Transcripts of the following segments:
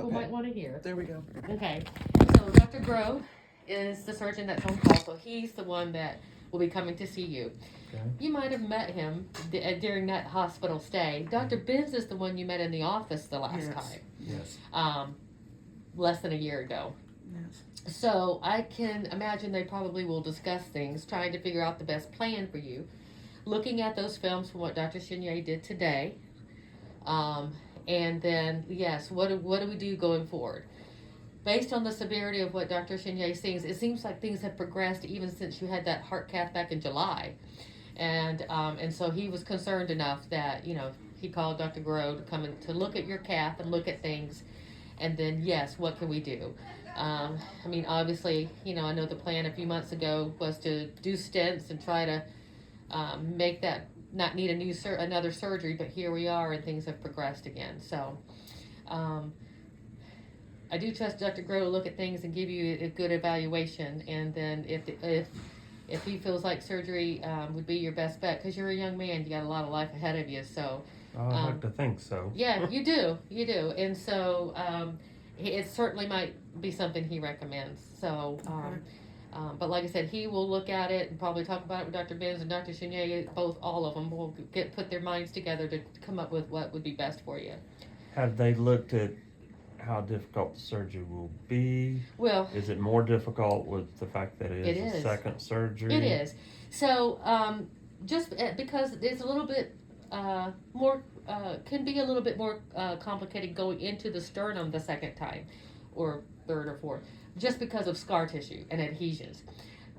people might want to hear. There we go. Okay, so Dr. Grove is the surgeon that's on call, so he's the one that will be coming to see you. Okay. You might have met him during that hospital stay. Dr. Benz is the one you met in the office the last time. Yes. Less than a year ago. Yes. So I can imagine they probably will discuss things, trying to figure out the best plan for you. Looking at those films from what Dr. Chenier did today. And then, yes, what do we do going forward? Based on the severity of what Dr. Chenier sees, it seems like things have progressed even since you had that heart cath back in July. And so he was concerned enough that, he called Dr. Grove to come in to look at your cath and look at things. And then, yes, what can we do? Obviously, I know the plan a few months ago was to do stents and try to make that not need another surgery, but here we are and things have progressed again. So I do trust Dr. Grove to look at things and give you a good evaluation. And then if he feels like surgery would be your best bet, because you're a young man, you got a lot of life ahead of you. So I like to think so. Yeah, you do. And so it certainly might be something he recommends. So, but like I said, he will look at it and probably talk about it with Dr. Benz and Dr. Chenier. All of them will put their minds together to come up with what would be best for you. Have they looked at how difficult the surgery will be? Well, is it more difficult with the fact that it is a second surgery? It is. So just because it's a little bit more, can be a little bit more complicated going into the sternum the second time, or third or fourth, just because of scar tissue and adhesions.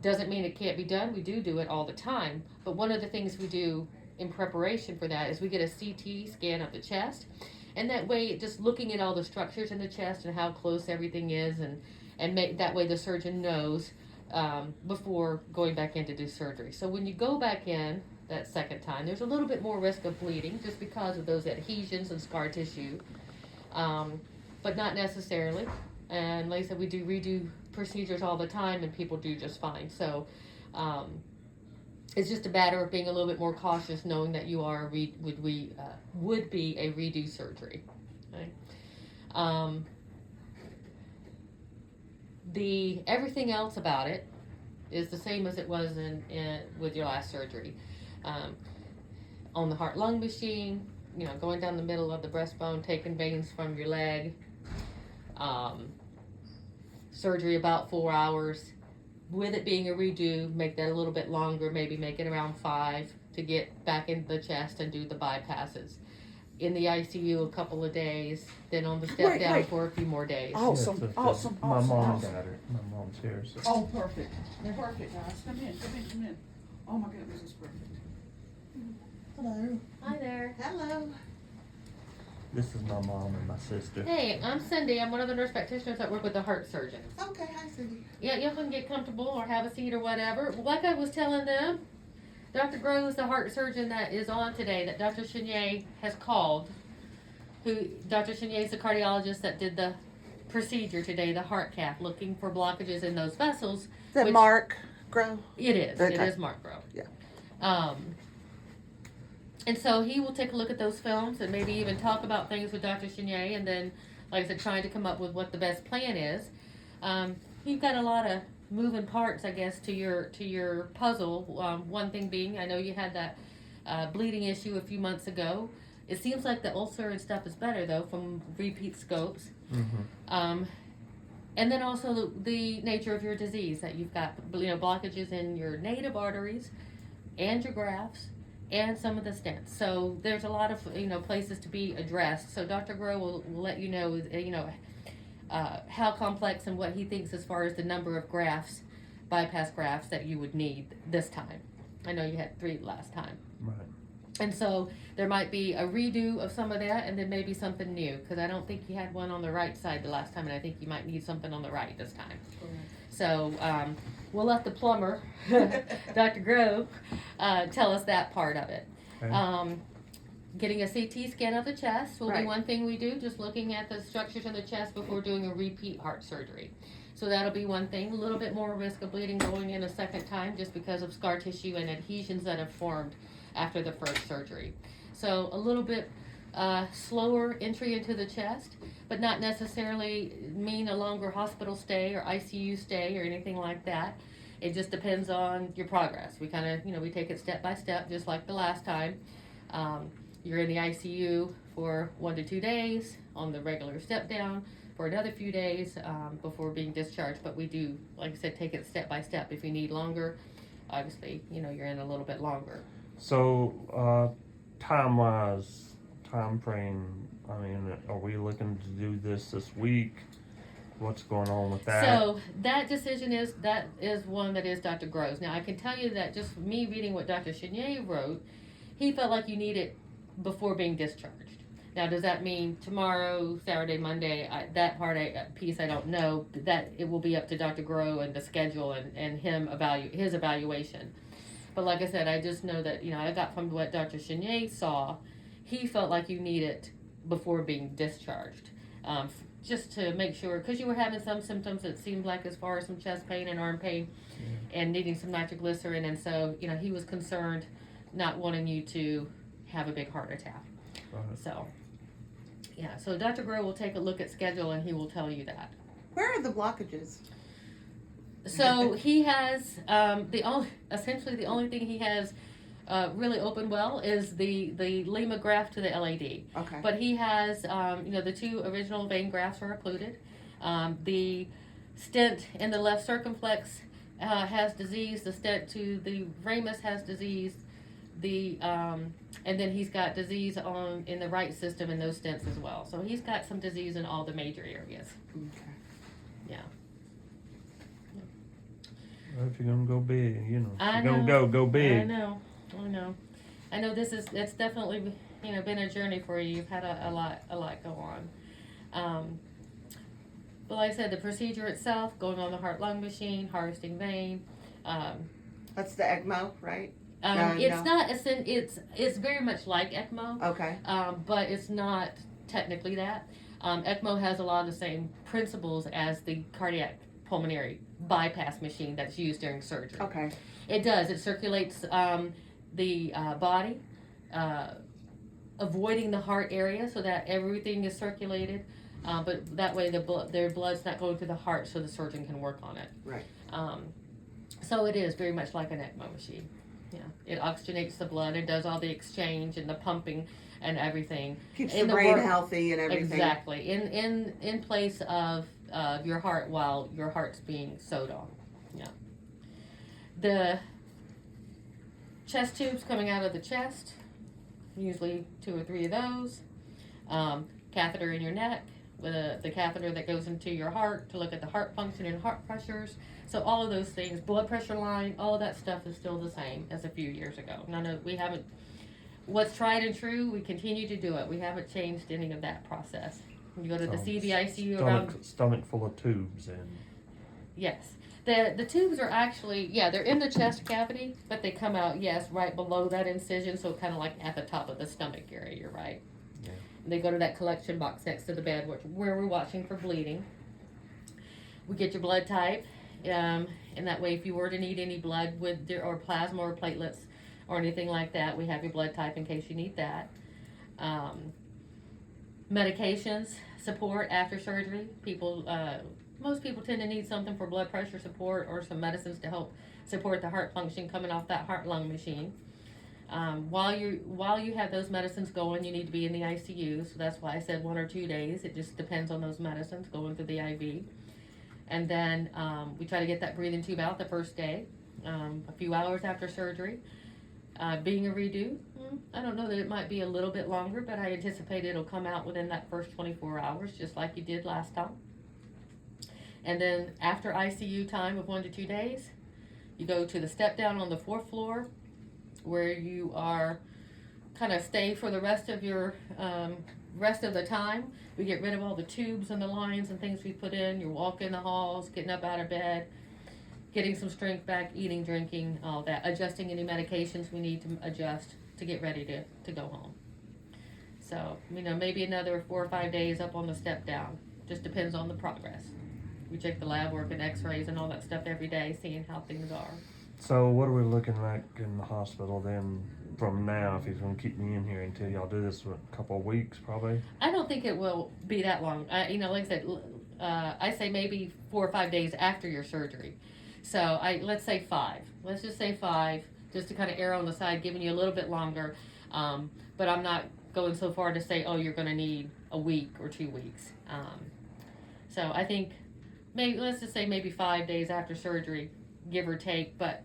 Doesn't mean it can't be done. We do it all the time. But one of the things we do in preparation for that is we get a CT scan of the chest. And that way, just looking at all the structures in the chest and how close everything is, and that way the surgeon knows before going back in to do surgery. So when you go back in that second time, there's a little bit more risk of bleeding just because of those adhesions and scar tissue, but not necessarily. And like I said, we do redo procedures all the time, and people do just fine. So it's just a matter of being a little bit more cautious, knowing that you are would be a redo surgery. Okay? Everything else about it is the same as it was with your last surgery. On the heart-lung machine, going down the middle of the breastbone, taking veins from your leg. Surgery about 4 hours. With it being a redo, make that a little bit longer, maybe make it around 5 to get back into the chest and do the bypasses. In the ICU a couple of days, then on the step down for a few more days. Awesome. My mom's here. So. Oh, perfect. Perfect, guys. Come in. Oh my goodness, it's perfect. Hello. Hi there. Hello. This is my mom and my sister. Hey, I'm Cindy. I'm one of the nurse practitioners that work with the heart surgeon. Okay, hi Cindy. Yeah, you can get comfortable or have a seat or whatever. Like I was telling them, Dr. Grove is the heart surgeon that is on today that Dr. Chenier has called. Dr. Chenier is the cardiologist that did the procedure today, the heart cath, looking for blockages in those vessels. Is that Mark Grove? It is. Okay. It is Mark Grove. Yeah. And so he will take a look at those films and maybe even talk about things with Dr. Chenier, and then, like I said, trying to come up with what the best plan is. You've got a lot of moving parts, I guess, to your puzzle. One thing being, I know you had that bleeding issue a few months ago. It seems like the ulcer and stuff is better, though, from repeat scopes. Mm-hmm. And then also the nature of your disease, that you've got blockages in your native arteries and your grafts and some of the stents. So there's a lot of places to be addressed. So Dr. Grove will let you know how complex and what he thinks as far as the number of grafts, bypass grafts that you would need this time. I know you had 3 last time. Right. And so there might be a redo of some of that, and then maybe something new, because I don't think you had one on the right side the last time, and I think you might need something on the right this time. So we'll let the plumber, Dr. Grove, tell us that part of it. Okay. Getting a CT scan of the chest will be one thing we do, just looking at the structures in the chest before doing a repeat heart surgery. So that'll be one thing. A little bit more risk of bleeding going in a second time just because of scar tissue and adhesions that have formed after the first surgery. So a little bit slower entry into the chest, but not necessarily mean a longer hospital stay or ICU stay or anything like that. It just depends on your progress. We kind of, we take it step by step, just like the last time. You're in the ICU for 1 to 2 days on the regular step down for another few days before being discharged. But we do, like I said, take it step by step. If you need longer, obviously, you're in a little bit longer. So, time-wise, time frame, I mean, are we looking to do this week? What's going on with that? So that decision is one that is Dr. Grove's. Now I can tell you that just me reading what Dr. Chenier wrote, he felt like you need it before being discharged. Now does that mean tomorrow, Saturday, Monday? That piece I don't know. That it will be up to Dr. Grove and the schedule and his evaluation. But like I said, I just know that I got from what Dr. Chenier saw, he felt like you need it before being discharged. Just to make sure, because you were having some symptoms, it seemed like, as far as some chest pain and arm pain, and needing some nitroglycerin, and so he was concerned, not wanting you to have a big heart attack. So so Dr. Grove will take a look at schedule and he will tell you that. Where are the blockages? So he has the only thing he has really open well is the Lima graft to the LAD. Okay. But he has, the 2 original vein grafts are occluded. The stent in the left circumflex has disease. The stent to the ramus has disease. And then he's got disease in the right system in those stents as well. So he's got some disease in all the major areas. Okay. Yeah. Well, if you're gonna go big, if I you're gonna know. go big. I know. I know it's definitely been a journey for you. You've had a lot go on. But like I said, the procedure itself, going on the heart-lung machine, harvesting vein. That's the ECMO, right? It's not. It's very much like ECMO. Okay. But it's not technically that. ECMO has a lot of the same principles as the cardiac pulmonary bypass machine that's used during surgery. Okay. It does. It circulates the body, avoiding the heart area so that everything is circulated. But that way their blood's not going to the heart, so the surgeon can work on it. Right. So it is very much like an ECMO machine. Yeah. It oxygenates the blood and does all the exchange and the pumping and everything. Keeps the brain healthy and everything. Exactly. In place of your heart while your heart's being sewed on. Yeah. The chest tubes coming out of the chest, usually 2 or 3 of those. Catheter in your neck with the catheter that goes into your heart to look at the heart function and heart pressures. So all of those things, blood pressure line, all of that stuff is still the same as a few years ago. We haven't, what's tried and true, we continue to do it. We haven't changed any of that process. You go to the CVICU around. Stomach full of tubes and. Yes. The tubes are actually, they're in the chest cavity, but they come out, right below that incision, so kind of like at the top of the stomach area, you're right. Yeah. They go to that collection box next to the bed where we're watching for bleeding. We get your blood type, and that way if you were to need any blood or plasma or platelets or anything like that, we have your blood type in case you need that. Medications, support after surgery. Most people tend to need something for blood pressure support or some medicines to help support the heart function coming off that heart-lung machine. While you have those medicines going, you need to be in the ICU, so that's why I said 1 or 2 days. It just depends on those medicines going through the IV. And then we try to get that breathing tube out the first day, a few hours after surgery. Being a redo, I don't know that it might be a little bit longer, but I anticipate it'll come out within that first 24 hours, just like you did last time. And then after ICU time of 1 to 2 days, you go to the step down on the 4th floor, where you are kind of stay for the rest of your rest of the time. We get rid of all the tubes and the lines and things we put in. You're walking the halls, getting up out of bed, getting some strength back, eating, drinking, all that, adjusting any medications we need to adjust to get ready to go home. So, maybe another 4 or 5 days up on the step down. Just depends on the progress. We check the lab work and x-rays and all that stuff every day, seeing how things are. So what are we looking like in the hospital then from now, if he's gonna keep me in here until y'all do this for a couple of weeks, probably? I don't think it will be that long. Like I said, I say maybe 4 or 5 days after your surgery. So let's say 5. Let's just say 5, just to kind of err on the side, giving you a little bit longer. But I'm not going so far to say, oh, you're going to need a week or 2 weeks. So I think let's just say maybe 5 days after surgery, give or take. But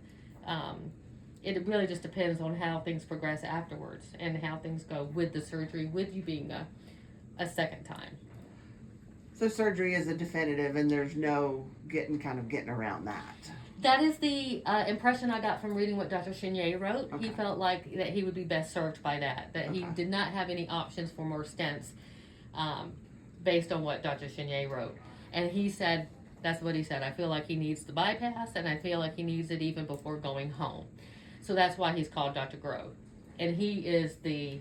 it really just depends on how things progress afterwards and how things go with the surgery, with you being a second time. So surgery is a definitive, and there's no getting around that. That is the impression I got from reading what Dr. Chenier wrote. Okay. He felt like that he would be best served by that he Okay. did not have any options for more stents based on what Dr. Chenier wrote. And he said, that's what he said, I feel like he needs the bypass, and I feel like he needs it even before going home. So that's why he's called Dr. Grove. And he is the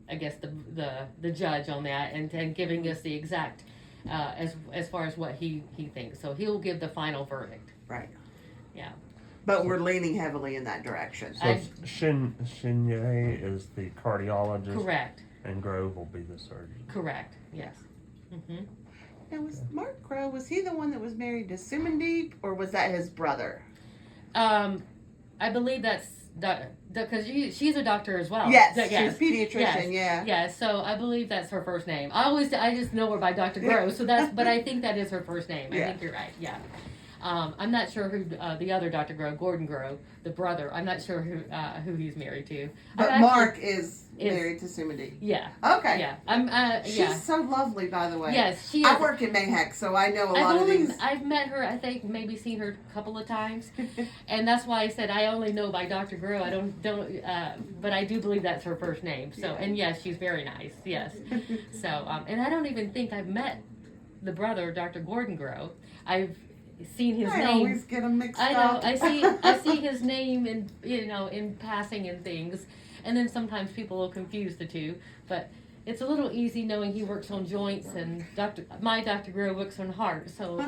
I guess the judge on that, and giving us the exact as far as what he thinks. So he'll give the final verdict. Right. Yeah. But we're leaning heavily in that direction. So Chenier is the cardiologist. Correct. And Grove will be the surgeon. Correct. Yes. Mm-hmm. Now, was Mark Grove, was he the one that was married to Sumandeep, or was that his brother? I believe that's because she's a doctor as well. Yes, Yes. she's a pediatrician, Yes. yeah. So I believe that's her first name. I just know her by Dr. Grove, but I think that is her first name. I Yeah. think you're right. Yeah. I'm not sure who the other Dr. Grove, Gordon Grove, the brother. I'm not sure who he's married to. But Mark is married to Sumandeep. Yeah. Okay. Yeah. She's so lovely, by the way. Yes, she is. I work in Mayheck, so I know a lot of these. I've met her, I think, maybe seen her a couple of times, and that's why I said I only know by Dr. Grove. I don't, but I do believe that's her first name. So, and yes, she's very nice. Yes. So, and I don't even think I've met the brother, Dr. Gordon Grove. I've seen his I name. always get them mixed I know. up. I see his name in passing and things, and then sometimes people will confuse the two. But it's a little easy knowing he works on joints and my Dr. Grove works on heart. So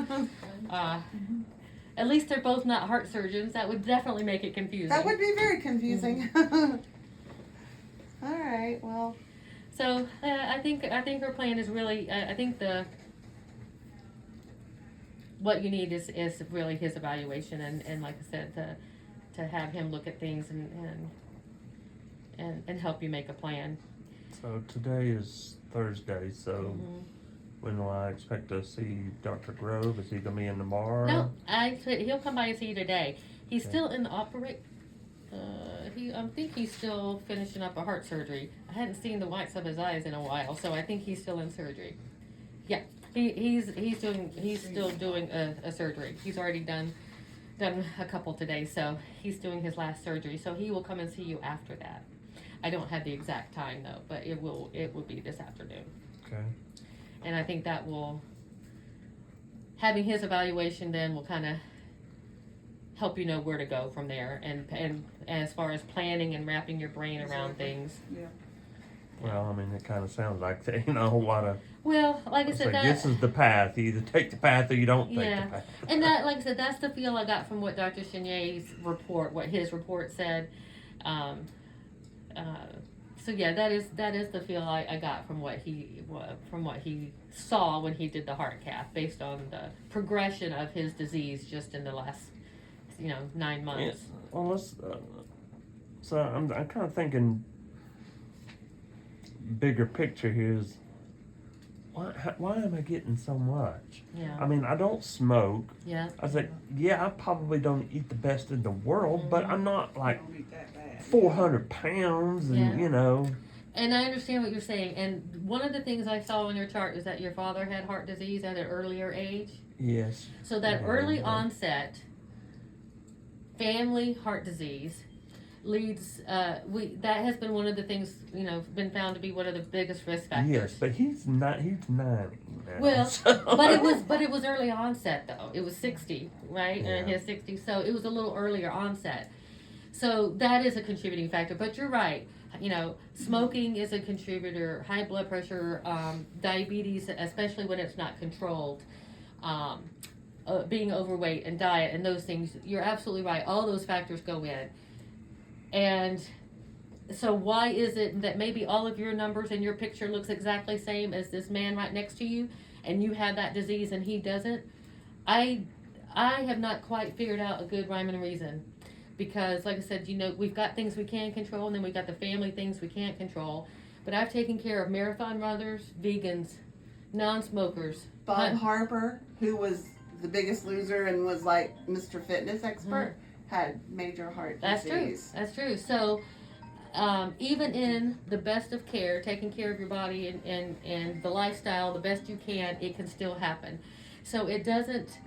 at least they're both not heart surgeons. That would definitely make it confusing. That would be very confusing. All right. Well. So I think her plan is really. I think what you need is really his evaluation, and like I said, to have him look at things and help you make a plan. So today is Thursday, so Mm-hmm. when will I expect to see Dr. Grove? Is he gonna be in tomorrow? No, he'll come by and see you today. He's Okay. still in the I think he's still finishing up a heart surgery. I hadn't seen the whites of his eyes in a while, so I think he's still in surgery. Yeah, he's still doing a surgery. He's already done a couple today, so he's doing his last surgery. So he will come and see you after that. I don't have the exact time though, but it will be this afternoon. Okay. And I think that will, having his evaluation then will kind of help you know where to go from there, and as far as planning and wrapping your brain around things. Yeah. Well, I mean, it kind of sounds like that, a whole lot of. Well, like I It's said, like, this is the path. You either take the path or you don't take Yeah. the path. and that, like I said, that's the feel I got from what Dr. Chenier's report, what his report said. So yeah, that is the feel I got from what he saw when he did the heart cath, based on the progression of his disease just in the last 9 months. Yeah. Well, let's. So I'm kind of thinking bigger picture here is why am I getting so much? Yeah. I mean, I don't smoke. Yeah. I was like, yeah, I probably don't eat the best in the world, but I'm not like Don't eat that bad. 400 pounds, and Yeah. And I understand what you're saying. And one of the things I saw on your chart is that your father had heart disease at an earlier age. Yes. So that Yeah, early yeah. onset family heart disease leads. That has been one of the things been found to be one of the biggest risk factors. Yes, but he's not. He's 90 now. Well, so- but it was early onset though. It was 60, right? In Yeah. his 60s, so it was a little earlier onset. So that is a contributing factor. But you're right. Smoking is a contributor. High blood pressure, diabetes, especially when it's not controlled. being overweight and diet and those things, you're absolutely right. All those factors go in. And so why is it that maybe all of your numbers and your picture looks exactly the same as this man right next to you, and you have that disease and he doesn't? I have not quite figured out a good rhyme and reason, because like I said, we've got things we can control, and then we've got the family things we can't control. But I've taken care of marathon runners, vegans, non-smokers. Bob Harper, who was the biggest loser and was like Mr. Fitness expert, had major heart disease. That's true. So even in the best of care, taking care of your body and the lifestyle the best you can, it can still happen. So it doesn't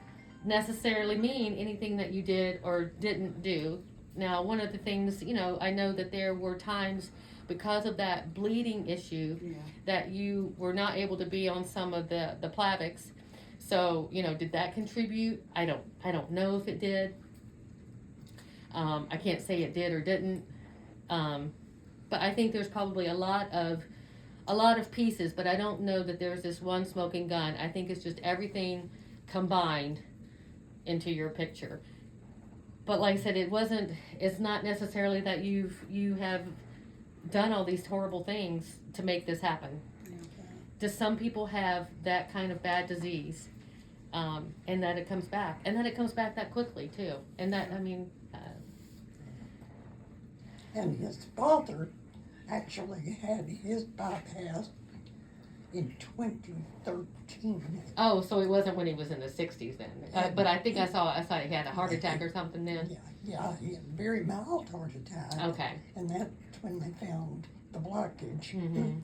necessarily mean anything that you did or didn't do. Now, one of the things, I know that there were times because of that bleeding issue that you were not able to be on some of the Plavix. So, did that contribute? I don't know if it did. I can't say it did or didn't. But I think there's probably a lot of pieces, but I don't know that there's this one smoking gun. I think it's just everything combined into your picture. But like I said, it's not necessarily that you have done all these horrible things to make this happen. Just some people have that kind of bad disease, and that it comes back, and that it comes back that quickly too. And that, and his father actually had his bypass in 2013. Oh, so it wasn't when he was in the 60s then. But I think I saw he had a heart attack or something then. Yeah, he had a very mild heart attack. Okay. And that's when they found the blockage. Mm-hmm.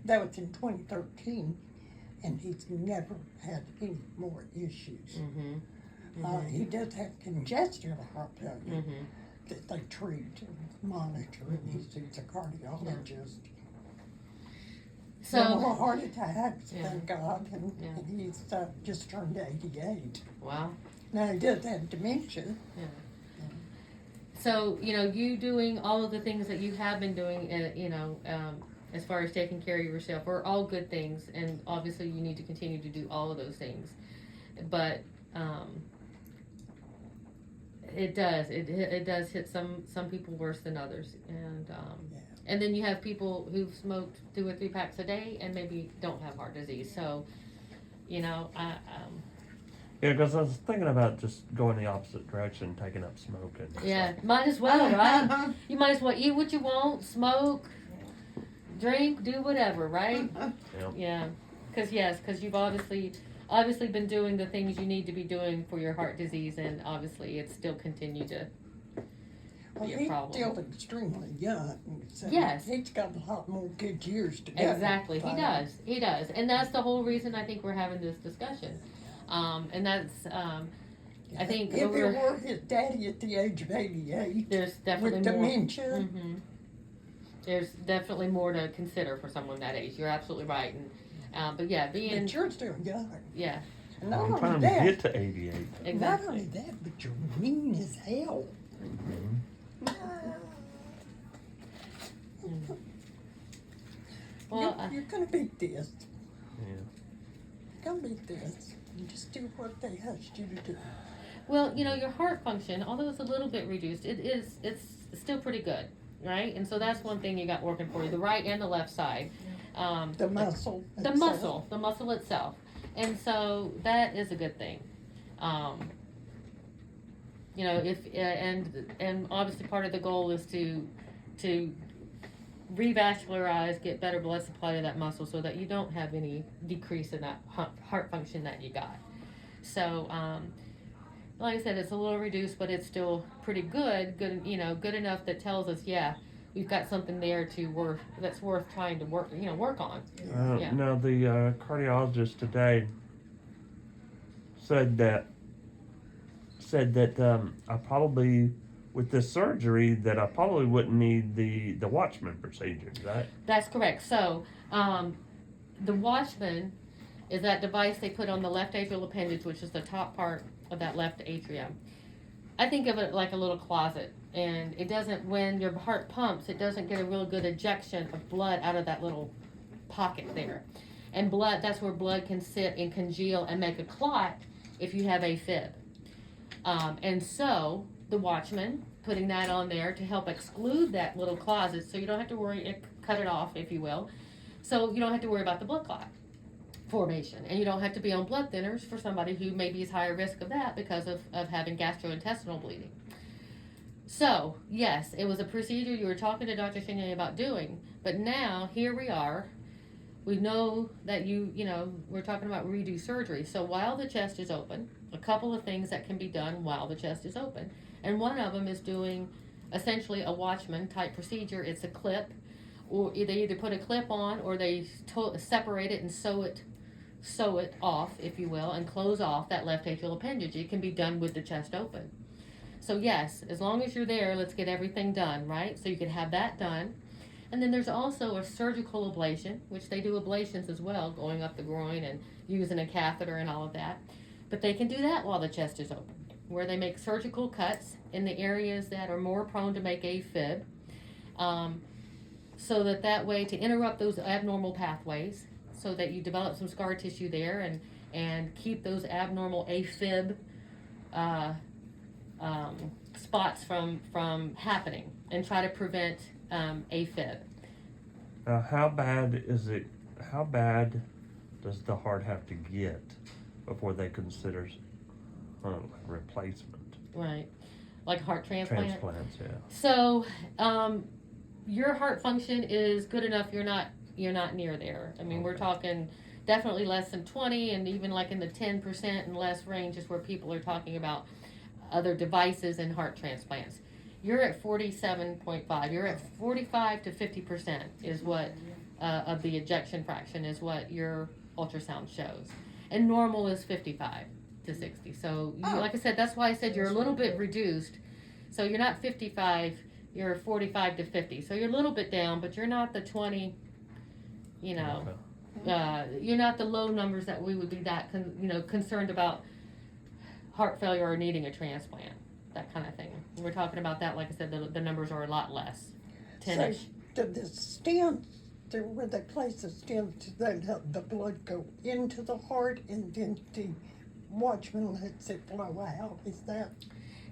That was in 2013, and he's never had any more issues. Mm-hmm. He does have congestive heart failure Mm-hmm. that they treat and monitor, and he sees a cardiologist. So, No more heart attacks, Yeah. thank God, and Yeah. he's just turned 88. wow. Now he does have dementia. So, you doing all of the things that you have been doing, as far as taking care of yourself, are all good things, and obviously you need to continue to do all of those things. But it does hit some people worse than others, and then you have people who've smoked 2 or 3 packs a day and maybe don't have heart disease. So, Yeah, because I was thinking about just going the opposite direction, taking up smoking. yeah, might as well, right? You might as well eat what you want, smoke, drink, do whatever, right? Yep. Yeah, because you've obviously been doing the things you need to be doing for your heart disease, and obviously it's still continued to Well, be a he's problem. still extremely young, so Yes. he's got a lot more good years to go. Exactly, he does, and that's the whole reason I think we're having this discussion, and that's I think if it were his daddy at the age of 88 there's definitely with more. dementia, hmm There's definitely more to consider for someone that age. You're absolutely right, and but yeah, being but you're still young. yeah, And not I'm only trying to that, get to 88. not exactly. only that, but you're mean as hell. Well, you're gonna beat this. Yeah. You're gonna beat this. You just do what they asked you to do. Well, your heart function, although it's a little bit reduced, it's still pretty good, right? And so that's one thing you got working for you, the right and the left side. The muscle. The muscle itself. And so that is a good thing. If and obviously part of the goal is to revascularize, get better blood supply to that muscle so that you don't have any decrease in that heart function that you got. So, like I said, it's a little reduced, but it's still pretty good, good enough that tells us, yeah, we've got something there that's worth trying to work on. Yeah. Now the cardiologist today said that I probably, with this surgery, that I probably wouldn't need the Watchman procedure, right? That's correct. So, the Watchman is that device they put on the left atrial appendage, which is the top part of that left atrium. I think of it like a little closet, and it doesn't, when your heart pumps, it doesn't get a real good ejection of blood out of that little pocket there. And that's where blood can sit and congeal and make a clot if you have AFib. And so the Watchman, putting that on there to help exclude that little closet so you don't have to worry, cut it off, if you will. So you don't have to worry about the blood clot formation. And you don't have to be on blood thinners for somebody who maybe is higher risk of that because of having gastrointestinal bleeding. So, yes, it was a procedure you were talking to Dr. Chenier about doing, but now here we are. We know that we're talking about redo surgery. So while the chest is open, a couple of things that can be done while the chest is open. And one of them is doing essentially a Watchman type procedure. It's a clip, or they either put a clip on or they separate it and sew it off, if you will, and close off that left atrial appendage. It can be done with the chest open. So yes, as long as you're there, let's get everything done, right? So you can have that done. And then there's also a surgical ablation, which they do ablations as well, going up the groin and using a catheter and all of that. But they can do that while the chest is open, where they make surgical cuts in the areas that are more prone to make AFib, so that way to interrupt those abnormal pathways, so that you develop some scar tissue there and keep those abnormal AFib spots from happening, and try to prevent AFib. Now, how bad is it? How bad does the heart have to get before they consider replacement? Right, like heart transplant. Transplants, yeah. So, your heart function is good enough. You're not near there. I mean, we're talking definitely less than 20, and even like in the 10% and less range is where people are talking about other devices and heart transplants. You're at 47.5. You're at 45 to 50% is what of the ejection fraction is what your ultrasound shows, and normal is 55 to 60. So, like I said, that's why I said you're a little bit reduced. So you're not 55. You're 45 to 50. So you're a little bit down, but you're not the 20. You're not the low numbers that we would be that concerned about heart failure or needing a transplant, that kind of thing. We're talking about that, like I said, the numbers are a lot less, 10-ish. So the stents, where they place the stents, they let the blood go into the heart and then the Watchman lets it flow out. Is that?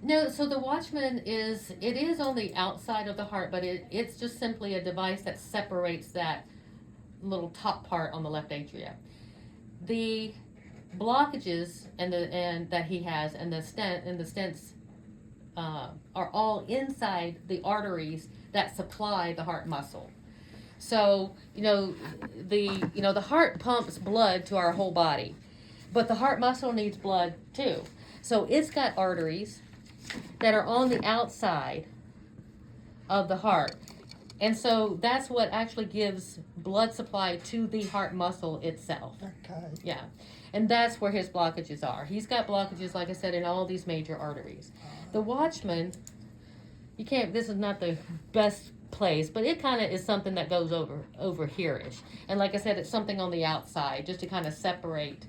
No, so the Watchman is on the outside of the heart, but it's just simply a device that separates that little top part on the left atria. The blockages and that he has and the stents are all inside the arteries that supply the heart muscle. So the heart pumps blood to our whole body, but the heart muscle needs blood too. So it's got arteries that are on the outside of the heart, and so that's what actually gives blood supply to the heart muscle itself. Okay. Yeah. And that's where his blockages are. He's got blockages, like I said, in all these major arteries. The Watchman, this is not the best place, but it kind of is something that goes over here-ish. And like I said, it's something on the outside, just to kind of separate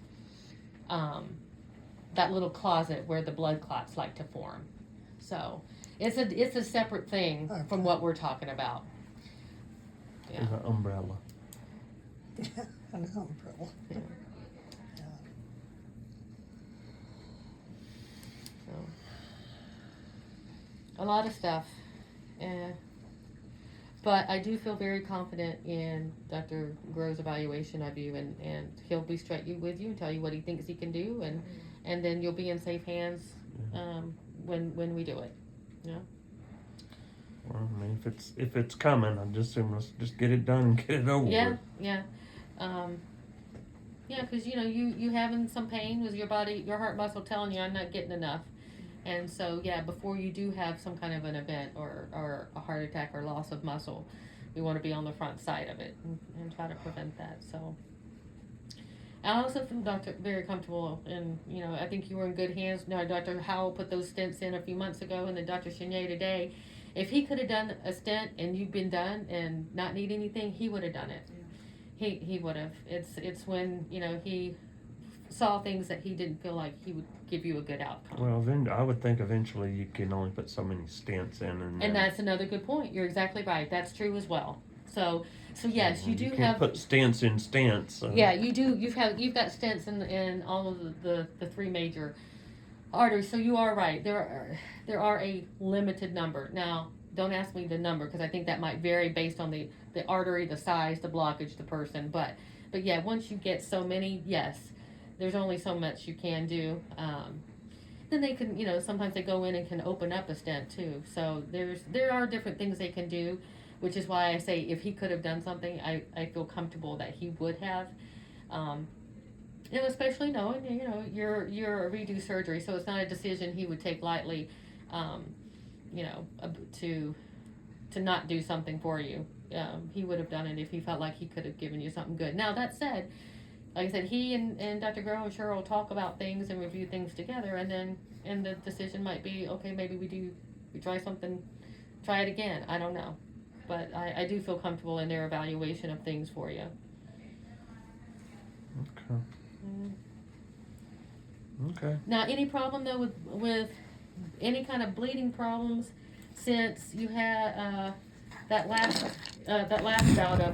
that little closet where the blood clots like to form. So it's a separate thing from what we're talking about. Yeah. It's an umbrella. An umbrella. Yeah. So, a lot of stuff. But I do feel very confident in Dr. Grove's evaluation of you, and he'll be straight with you and tell you what he thinks he can do, and then you'll be in safe hands when we do it. Yeah. Well, I mean, if it's coming, I'm just saying, let's just get it done and get it over with. Yeah. Yeah, because you having some pain with your body, your heart muscle telling you I'm not getting enough. And so, before you do have some kind of an event or a heart attack or loss of muscle, we want to be on the front side of it and try to prevent that. So, I also feel, Doctor, very comfortable, and I think you were in good hands. Now, Dr. Howell put those stents in a few months ago, and then Dr. Chenier today. If he could have done a stent and you've been done and not need anything, he would have done it. Yeah. He would have. It's when he saw things that he didn't feel like he would give you a good outcome. Well, then I would think eventually you can only put so many stents in, and that's another good point. You're exactly right. That's true as well. So yes, you do can't have. put stents in stents. So. Yeah, you do. You've got stents in all of the three major arteries. So you are right. There are a limited number. Now, don't ask me the number because I think that might vary based on the artery, the size, the blockage, the person. But yeah, once you get so many, yes, there's only so much you can do. Then they can, sometimes they go in and can open up a stent too. So there are different things they can do, which is why I say if he could have done something, I feel comfortable that he would have. Especially knowing, you're a redo surgery, so it's not a decision he would take lightly, to not do something for you. He would have done it if he felt like he could have given you something good. Now, that said, like I said, he and Dr. Groh and Cheryl talk about things and review things together, and the decision might be, okay, maybe we try it again. I don't know. But I do feel comfortable in their evaluation of things for you. Okay. Okay. Now, any problem though with any kind of bleeding problems since you had that last bout of